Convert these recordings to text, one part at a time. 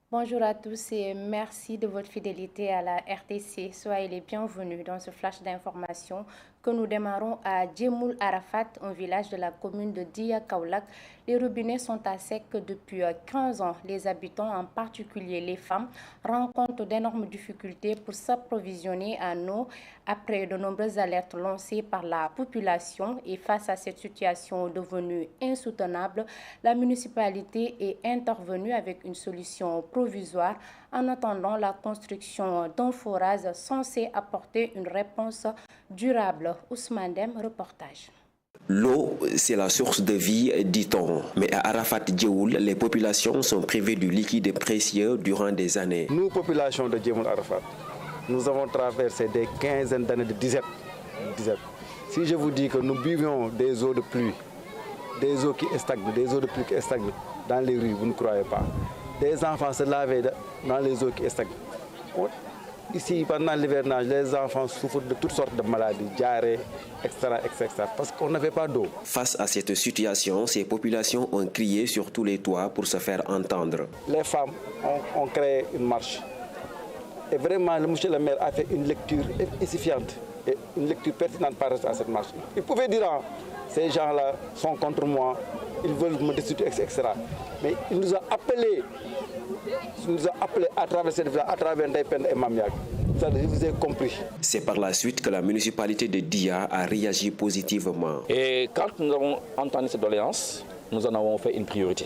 Bonjour à tous et merci de votre fidélité à la RTC. Soyez les bienvenus dans ce flash d'information que nous démarrons à Djemoul Arafat, un village de la commune de Dia Kaulak. Les robinets sont à sec depuis 15 ans. Les habitants, en particulier les femmes, rencontrent d'énormes difficultés pour s'approvisionner en eau après de nombreuses alertes lancées par la population. Et face à cette situation devenue insoutenable, la municipalité est intervenue avec une solution provisoire en attendant la construction d'un forage censé apporter une réponse durable. Ousmane Dem, reportage. L'eau, c'est la source de vie, dit-on. Mais à Arafat Djemoul, les populations sont privées du liquide précieux durant des années. Nous, population de Djemoul Arafat, nous avons traversé des quinzaines d'années de disette. Si je vous dis que nous buvions des eaux de pluie, des eaux qui stagnent, des eaux de pluie qui stagnent dans les rues, vous ne croyez pas. Des enfants se lavaient dans les eaux qui stagnent. Ici, pendant l'hivernage, les enfants souffrent de toutes sortes de maladies, diarrhée, etc. parce qu'on n'avait pas d'eau. Face à cette situation, ces populations ont crié sur tous les toits pour se faire entendre. Les femmes ont créé une marche. Et vraiment, le monsieur le maire a fait une lecture édifiante et une lecture pertinente par rapport à cette marche. Il pouvait dire, ces gens-là sont contre moi, ils veulent me destituer, etc. Mais il nous a appelés à travers cette ville, à travers Ndaipen et Mamiak. Je vous ai compris. C'est par la suite que la municipalité de Dia a réagi positivement. Et quand nous avons entendu cette doléance, nous en avons fait une priorité.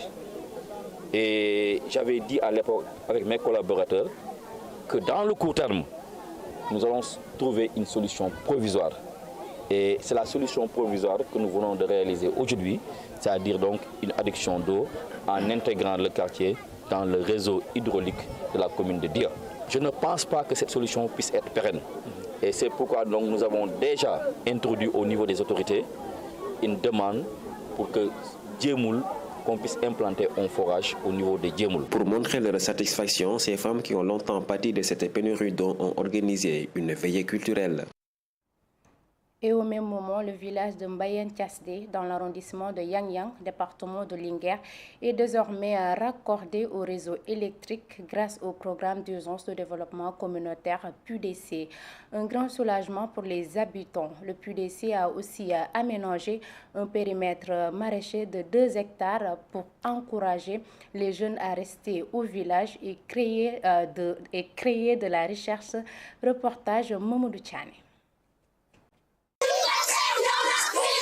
Et j'avais dit à l'époque avec mes collaborateurs que dans le court terme, nous allons trouver une solution provisoire. Et c'est la solution provisoire que nous venons de réaliser aujourd'hui, c'est-à-dire donc une adduction d'eau en intégrant le quartier dans le réseau hydraulique de la commune de Dia. Je ne pense pas que cette solution puisse être pérenne. Et c'est pourquoi donc, nous avons déjà introduit au niveau des autorités une demande pour que Djemoul, qu'on puisse implanter un forage au niveau de Djemoul. Pour montrer leur satisfaction, ces femmes qui ont longtemps pâti de cette pénurie d'eau ont organisé une veillée culturelle. Et au même moment, le village de Mbayen Tchasdé, dans l'arrondissement de Yangyang, département de Linguère, est désormais raccordé au réseau électrique grâce au programme d'urgence de développement communautaire PUDC. Un grand soulagement pour les habitants. Le PUDC a aussi aménagé un périmètre maraîcher de 2 hectares pour encourager les jeunes à rester au village et créer de la recherche. Reportage Mamoudou Tchane.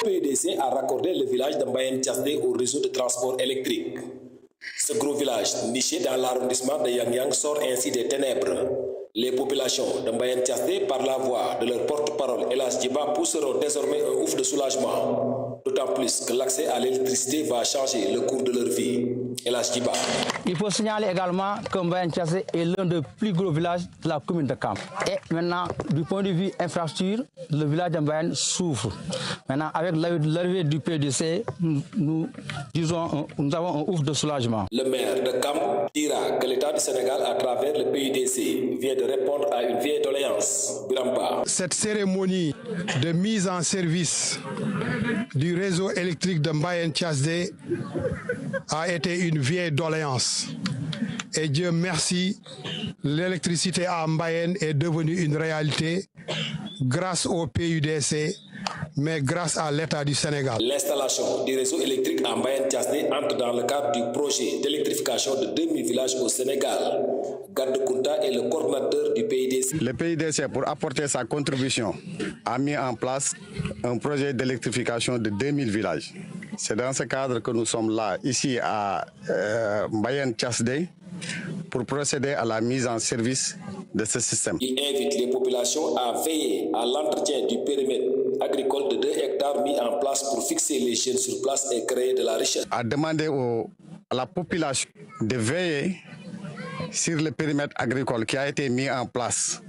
Le PUDC a raccordé le village de Mbayen Tchasdé au réseau de transport électrique. Ce gros village, niché dans l'arrondissement de Yangyang, sort ainsi des ténèbres. Les populations de Mbayen Tchasdé, par la voix de leur porte-parole Elas Djiba, pousseront désormais un ouf de soulagement. D'autant plus que l'accès à l'électricité va changer le cours de leur vie. Elas Djiba. Il faut signaler également que Mbayen Tchasdé est l'un des plus gros villages de la commune de Camp. Et maintenant, du point de vue infrastructure, le village de Mbayen souffre. Maintenant, avec l'arrivée du PDC, nous avons un ouf de soulagement. Le maire de Camp dira que l'État du Sénégal, à travers le PUDC, vient de répondre à une vieille doléance. Biramba. Cette cérémonie de mise en service du réseau électrique de Mbayen Tchasdé a été une vieille doléance. Et Dieu merci, l'électricité à Mbayen est devenue une réalité grâce au PUDC, mais grâce à l'État du Sénégal. L'installation du réseau électrique à Mbayen Tchasdé entre dans le cadre du projet d'électrification de 2000 villages au Sénégal. Garde Kounta est le coordinateur du PUDC. Le PUDC, pour apporter sa contribution, a mis en place un projet d'électrification de 2000 villages. C'est dans ce cadre que nous sommes là, ici à Mbayen Tchasdé, pour procéder à la mise en service de ce système. Il invite les populations à veiller à l'entretien du périmètre agricole de 2 hectares mis en place pour fixer les jeunes sur place et créer de la richesse. A demandé à la population de veiller sur le périmètre agricole qui a été mis en place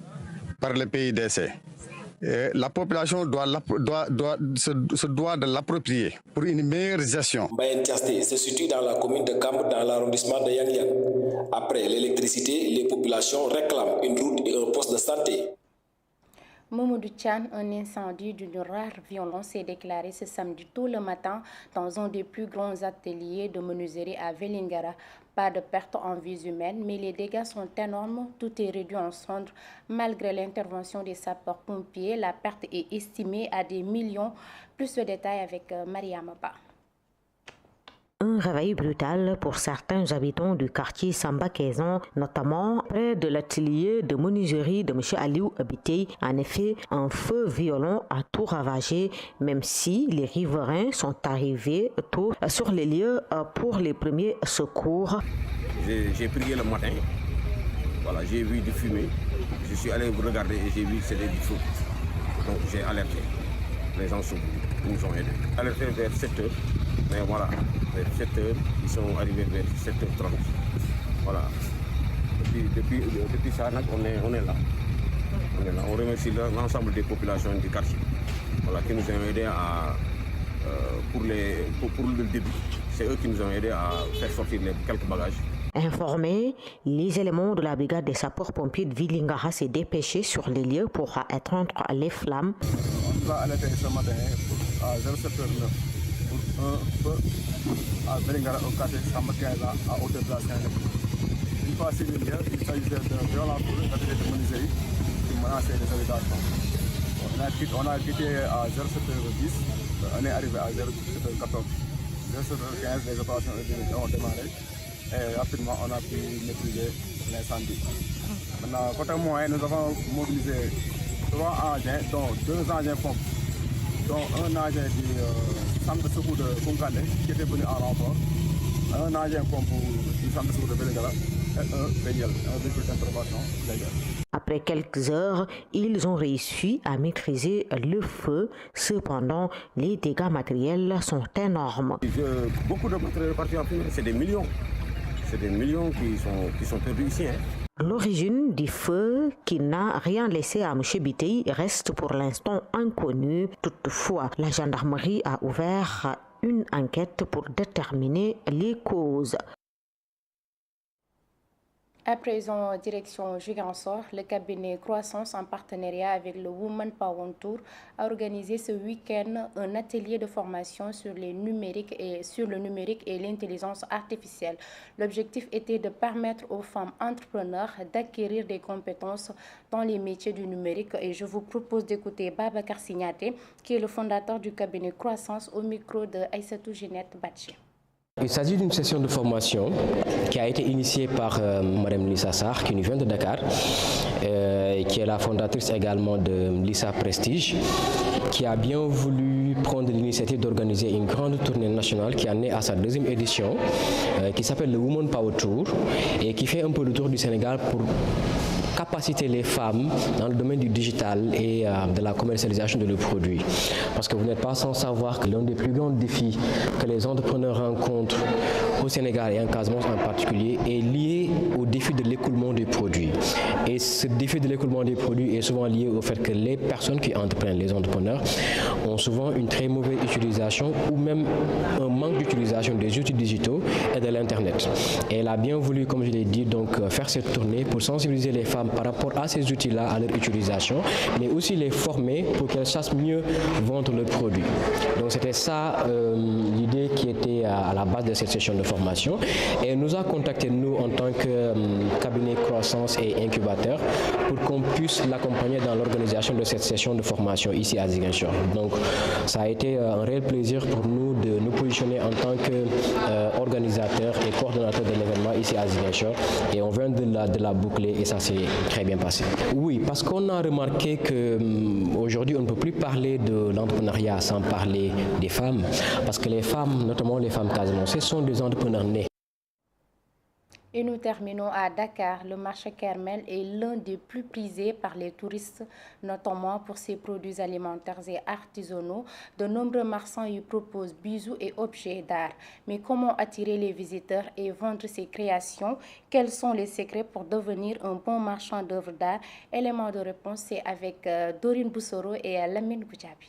par le PUDC. Et la population se doit de l'approprier pour une meilleure gestion. Mbayen Tchasdé se situe dans la commune de Kamb, dans l'arrondissement de Yangyang. Après l'électricité, les populations réclament une route et un poste de santé. Mamadou Tchan, un incendie d'une rare violence s'est déclaré ce samedi tôt le matin dans un des plus grands ateliers de menuiserie à Vélingara. Pas de perte en vies humaines, mais les dégâts sont énormes. Tout est réduit en cendres. Malgré l'intervention des sapeurs-pompiers, la perte est estimée à des millions. Plus de détails avec Maria Maba. Un réveil brutal pour certains habitants du quartier Samba-Kaison, notamment près de l'atelier de menuiserie de M. Aliou Abité. En effet, un feu violent a tout ravagé, même si les riverains sont arrivés tôt sur les lieux pour les premiers secours. J'ai prié le matin, voilà, j'ai vu du fumée, je suis allé regarder et j'ai vu que c'était du feu. Donc j'ai alerté. Les gens nous ont aidés. Alerté vers 7 heures, mais voilà, vers 7 heures, ils sont arrivés vers 7h30. Voilà. Depuis ça, on est là. On remercie l'ensemble des populations du quartier, voilà, qui nous ont aidés pour le début. C'est eux qui nous ont aidés à faire sortir quelques bagages. Informés, les éléments de la brigade des sapeurs-pompiers de Vélingara s'est dépêché sur les lieux pour éteindre les flammes. On va alerter ce matin à 07h09 pour un feu à Vélingara au quartier Samba-Kaison à hauteur de la Saint-Denis. Une fois sur les lieux, il s'agissait de violents coups d'atelier de menuiserie qui menaçaient les habitations. On a quitté à 07h10, on est arrivé à 07h14. 07h15, les opérations ont démarré. Et rapidement, on a pu maîtriser l'incendie. Maintenant, côté moyen, nous avons mobilisé 3 engins, dont 2 engins pompes, dont un engin du centre de secours de Koungane qui était venu en renfort, un engin pompe du centre de secours de Vélingara et un véhicule, un véhicule d'intervention légère. Après quelques heures, ils ont réussi à maîtriser le feu. Cependant, les dégâts matériels sont énormes. Beaucoup de matériel parti en fumée, c'est des millions. C'est des millions qui sont perdus ici. L'origine du feu qui n'a rien laissé à M. Bitey reste pour l'instant inconnue. Toutefois, la gendarmerie a ouvert une enquête pour déterminer les causes. À présent, direction Jugansor, le cabinet Croissance en partenariat avec le Women Power Tour a organisé ce week-end un atelier de formation sur le numérique et l'intelligence artificielle. L'objectif était de permettre aux femmes entrepreneurs d'acquérir des compétences dans les métiers du numérique et je vous propose d'écouter Babacar Signaté, qui est le fondateur du cabinet Croissance au micro de Aïssatou Ginette Batché. Il s'agit d'une session de formation qui a été initiée par Mme Lisa Sarr, qui nous vient de Dakar, qui est la fondatrice également de Lisa Prestige, qui a bien voulu prendre l'initiative d'organiser une grande tournée nationale qui en est à sa 2e édition, qui s'appelle le Women Power Tour, et qui fait un peu le tour du Sénégal pour capaciter les femmes dans le domaine du digital et de la commercialisation de leurs produits. Parce que vous n'êtes pas sans savoir que l'un des plus grands défis que les entrepreneurs rencontrent au Sénégal et en Casamance en particulier est lié au défi de l'écoulement des produits. Et ce défi de l'écoulement des produits est souvent lié au fait que les personnes qui entreprennent, les entrepreneurs, ont souvent une très mauvaise utilisation ou même un manque d'utilisation des outils digitaux et de l'Internet. Et elle a bien voulu, comme je l'ai dit, donc faire cette tournée pour sensibiliser les femmes par rapport à ces outils-là, à leur utilisation, mais aussi les former pour qu'elles sachent mieux vendre leurs produits. Donc c'était ça l'idée qui était à la base de cette session de formation. Et elle nous a contactés, nous, en tant que cabinet croissance et incubateur, pour qu'on puisse l'accompagner dans l'organisation de cette session de formation ici à Ziguinchor. Donc ça a été un réel plaisir pour nous de nous positionner en tant qu'organisateur et coordonnateur de l'événement ici à Ziguinchor. Et on vient de la boucler et ça s'est très bien passé. Oui, parce qu'on a remarqué qu'aujourd'hui, on ne peut plus parler de l'entrepreneuriat sans parler des femmes. Parce que les femmes, notamment les femmes casamançaises, sont des entrepreneurs nés. Et nous terminons à Dakar. Le marché Kermel est l'un des plus prisés par les touristes, notamment pour ses produits alimentaires et artisanaux. De nombreux marchands y proposent bijoux et objets d'art. Mais comment attirer les visiteurs et vendre ses créations? Quels sont les secrets pour devenir un bon marchand d'œuvres d'art? Élément de réponse, c'est avec Dorine Boussoro et Lamine Boudjabi.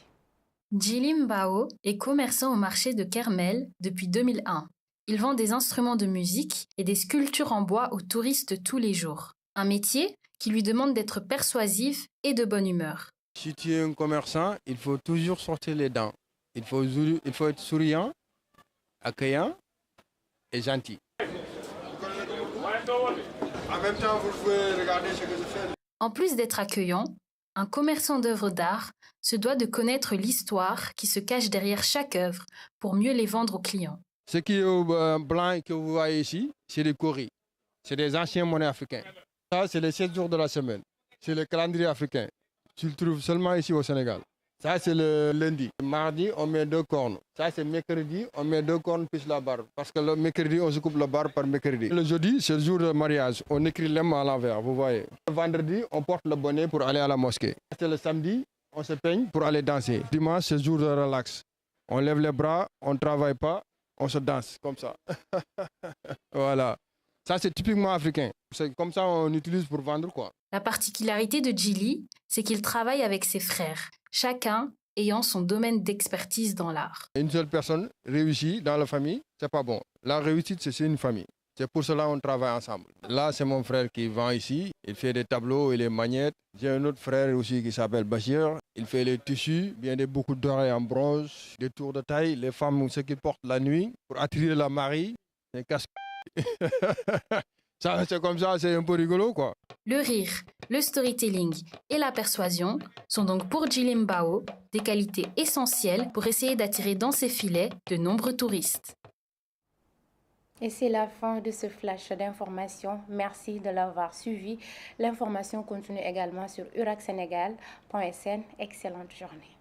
Djilim Bao est commerçant au marché de Kermel depuis 2001. Il vend des instruments de musique et des sculptures en bois aux touristes tous les jours. Un métier qui lui demande d'être persuasif et de bonne humeur. Si tu es un commerçant, il faut toujours sortir les dents. Il faut être souriant, accueillant et gentil. En même temps, vous pouvez regarder ce que je fais. En plus d'être accueillant, un commerçant d'œuvres d'art se doit de connaître l'histoire qui se cache derrière chaque œuvre pour mieux les vendre aux clients. Ce qui est blanc que vous voyez ici, c'est des coris. C'est des anciens monnaies africains. Ça, c'est les 7 jours de la semaine. C'est le calendrier africain. Tu le trouves seulement ici au Sénégal. Ça, c'est le lundi. Mardi, on met 2 cornes. Ça, c'est mercredi, on met 2 cornes plus la barbe. Parce que le mercredi, on se coupe la barbe par mercredi. Le jeudi, c'est le jour de mariage. On écrit l'homme à l'envers, vous voyez. Le vendredi, on porte le bonnet pour aller à la mosquée. C'est le samedi, on se peigne pour aller danser. Dimanche, c'est le jour de relax. On lève les bras, on ne travaille pas, on se danse comme ça. Voilà. Ça, c'est typiquement africain. C'est comme ça on utilise pour vendre, quoi. La particularité de Djily, c'est qu'il travaille avec ses frères, chacun ayant son domaine d'expertise dans l'art. Une seule personne réussit dans la famille, c'est pas bon. La réussite, c'est une famille. C'est pour cela qu'on travaille ensemble. Là, c'est mon frère qui vend ici. Il fait des tableaux et les magnettes. J'ai un autre frère aussi qui s'appelle Bachir. Il fait les tissus, bien beaucoup d'oreilles en bronze, des tours de taille. Les femmes, ceux qui portent la nuit pour attirer la mariée, des casques. Ça, c'est comme ça, c'est un peu rigolo, quoi. Le rire, le storytelling et la persuasion sont donc pour Djily Mbao des qualités essentielles pour essayer d'attirer dans ses filets de nombreux touristes. Et c'est la fin de ce flash d'information. Merci de l'avoir suivi. L'information continue également sur uracsenegal.sn. Excellente journée.